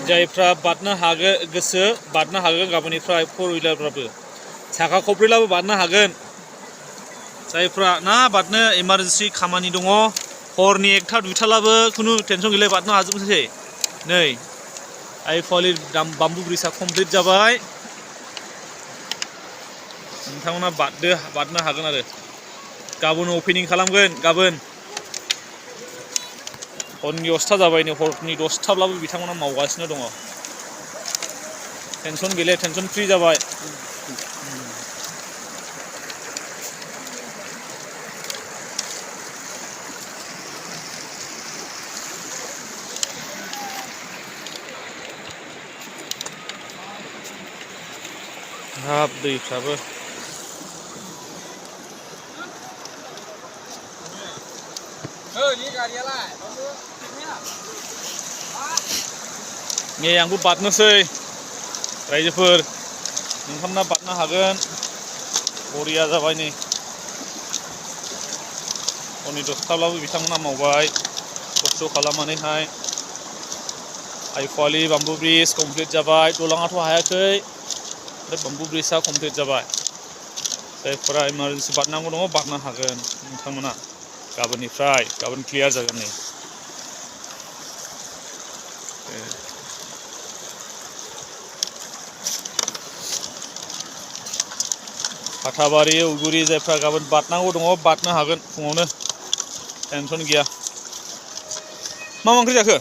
जायफ्रा बारनो हागोन गोसो बारनो हागोन गाबोननिफ्राय 4 व्हिलारफ्राबो साखा खब्रैलाबो बारनो हागोन जायफ्रा ना बारनो इमारजेन्सि खामानि दङ हरनि 1टा 2टालाबो खुनु टेनसन गैला बारनो हाजोबनोसै नै आइएफवालि बाम्बु ब्रिजआ कमप्लिट जाबाय नोंथांमोना बारनो हागोन आरो गाबोन अपेनिं खालामगोन गाबोन हरनि 10टा जाबाय नै हरनि 10टाब्लाबो बिथांमोना मावगासिनो दङ टेनसन गैले टेनसन फ्रि जाबाय हाब दैफ्राबो नै आंबो बारनोसै रायजोफोर नोंथांमोना बारनो हागोन बरिया जाबाय नै हरनि 10टाब्लाबो बिथांमोना मावबाय खस्थ' खालामनानैहाय आइएफवालि बाम्बु ब्रिज कमप्लिट जाबाय दलाङाथ' हायाखै बाम्बु ब्रिजआ कमप्लिट जाबाय जायफोरा इमारजेन्सि बारनांगौ दङ बारनो हागोन नोंथांमोना गाबोननिफ्राय गाबोन क्लियार जागोन नै फाथाबारि उगुरि जायफ्रा गाबोन बारनांगौ दङ बारनो हागोन फुङावनो टेनसन गैया मा ओंख्रि जाखो